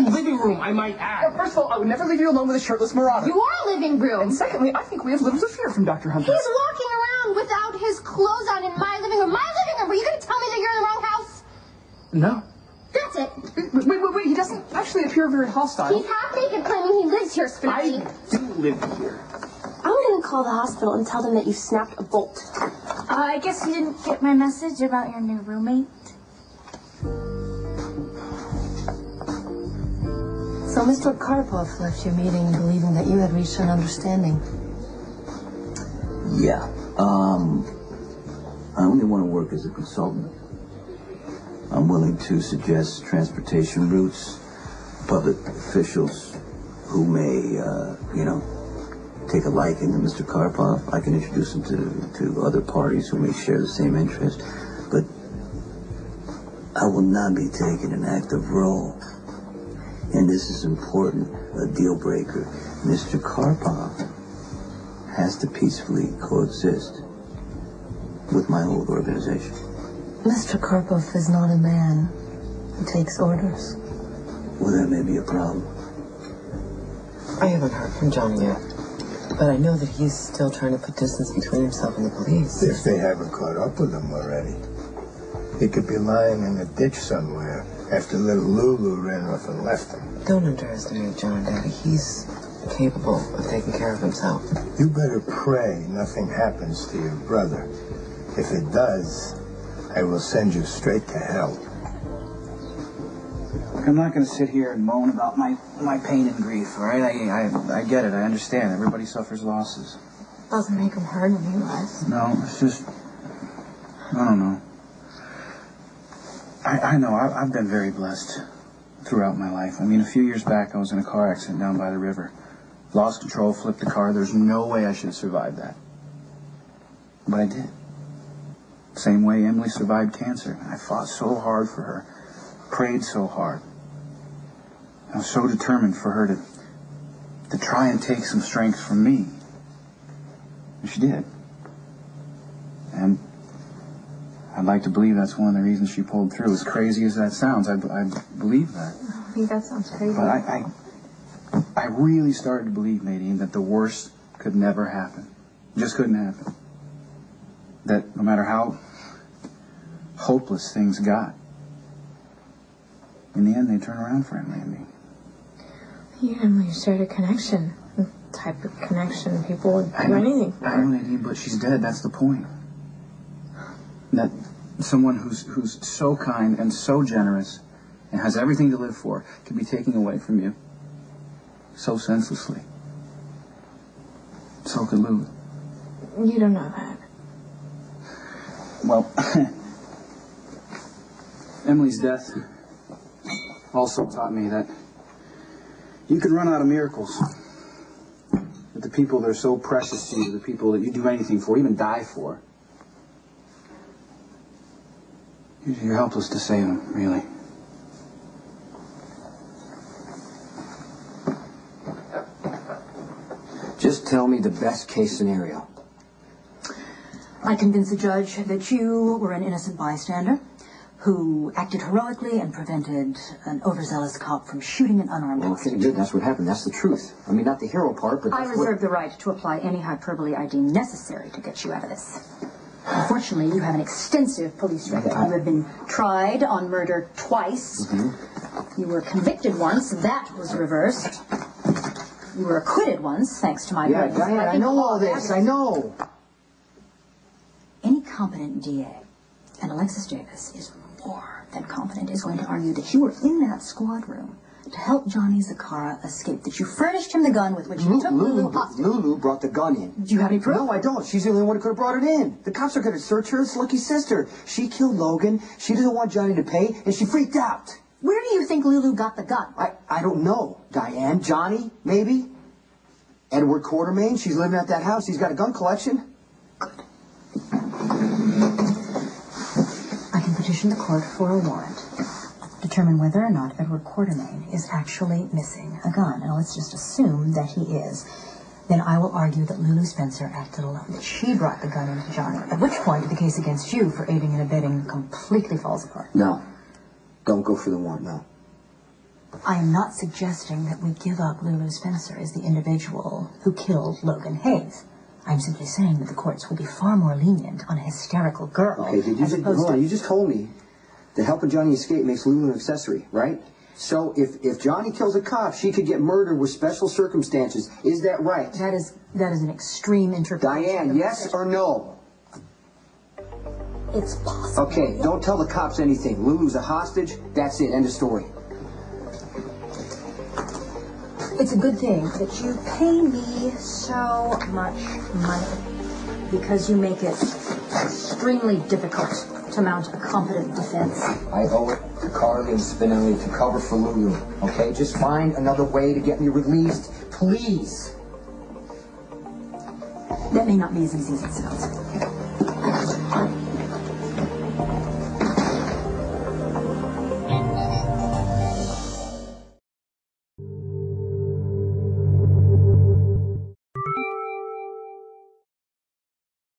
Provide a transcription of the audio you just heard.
own living room, I might add. First of all, I would never leave you alone with a shirtless marauder. You are a living room. And secondly, I think we have little to fear from Dr. Hunter. He's walking around without his clothes on in my living room. My living room! Were you going to tell me that you're in the wrong house? No. That's it. Wait. He doesn't actually appear very hostile. He's half-naked claiming he lives here, Spinelli. I do live here. I'm going to call the hospital and tell them that you snapped a bolt. I guess you didn't get my message about your new roommate. So Mr. Karpov left your meeting believing that you had reached an understanding. Yeah. I only want to work as a consultant. I'm willing to suggest transportation routes, public officials who may, take a liking to Mr. Karpov. I can introduce him to other parties who may share the same interest. But I will not be taking an active role. And this is important, a deal breaker. Mr. Karpov has to peacefully coexist with my old organization. Mr. Karpov is not a man who takes orders. Well, that may be a problem. I haven't heard from Johnny yet, but I know that he's still trying to put distance between himself and the police. If they haven't caught up with him already. He could be lying in a ditch somewhere after little Lulu ran off and left him. Don't underestimate John, Daddy. He's capable of taking care of himself. You better pray nothing happens to your brother. If it does, I will send you straight to hell. Look, I'm not going to sit here and moan about my pain and grief, all right? I get it. I understand. Everybody suffers losses. Doesn't make him hurt any less. No, it's just... I don't know. I know. I've been very blessed throughout my life. I mean, a few years back, I was in a car accident down by the river. Lost control, flipped the car. There's no way I should have survived that. But I did. Same way Emily survived cancer. I fought so hard for her. Prayed so hard. I was so determined for her to try and take some strength from me. And she did. And I'd like to believe that's one of the reasons she pulled through. As crazy as that sounds, I believe that. I think that sounds crazy. But I really started to believe, Nadine, that the worst could never happen. It just couldn't happen. That no matter how hopeless things got, in the end they'd turn around for Emily and me. You and Emily shared a connection. The type of connection people would do anything for. I know, Nadine, but she's dead. That's the point. That someone who's so kind and so generous and has everything to live for can be taken away from you so senselessly. So could Lulu. You don't know that. Well, Emily's death also taught me that you can run out of miracles. But the people that are so precious to you, the people that you do anything for, even die for, you're helpless to save them, really. Just tell me the best case scenario. I convince the judge that you were an innocent bystander who acted heroically and prevented an overzealous cop from shooting an unarmed Well, okay, good. That's what happened. That's the truth. I mean, not the hero part, but I reserve the right to apply any hyperbole I deem necessary to get you out of this. Unfortunately, you have an extensive police record. You have been tried on murder twice. You were convicted once. That was reversed. You were acquitted once, thanks to my brilliance. Diane, I know all this. I know. Any competent DA, and Alexis Davis is more than competent, is going to argue that you were in that squad room to help Johnny Zakara escape, that you furnished him the gun with which he took Lulu hostage. Lulu brought the gun in. Do you have any proof? No, I don't. She's the only one who could have brought it in. The cops are going to search her. It's Lucky's sister. She killed Logan. She doesn't want Johnny to pay, and she freaked out. Where do you think Lulu got the gun? I don't know. Diane, Johnny, maybe. Edward Quartermain. She's living at that house. He's got a gun collection. Good. I can petition the court for a warrant. Determine whether or not Edward Quartermain is actually missing a gun. And let's just assume that he is. Then I will argue that Lulu Spencer acted alone, that she brought the gun into Johnny. At which point, the case against you for aiding and abetting completely falls apart. No. Don't go for the warrant, no. I am not suggesting that we give up Lulu Spencer as the individual who killed Logan Hayes. I'm simply saying that the courts will be far more lenient on a hysterical girl. Okay, did you as just, opposed hold on, to... you just told me that helping Johnny escape makes Lulu an accessory, right? So if Johnny kills a cop, she could get murdered with special circumstances. Is that right? That is an extreme interpretation. Diane, yes or no? It's possible. Okay, don't tell the cops anything. Lulu's a hostage. That's it. End of story. It's a good thing that you pay me so much money because you make it extremely difficult to mount a competent defense. I owe it to Carly and Spinelli to cover for Lulu. Okay, just find another way to get me released, please. That may not be as easy as it sounds.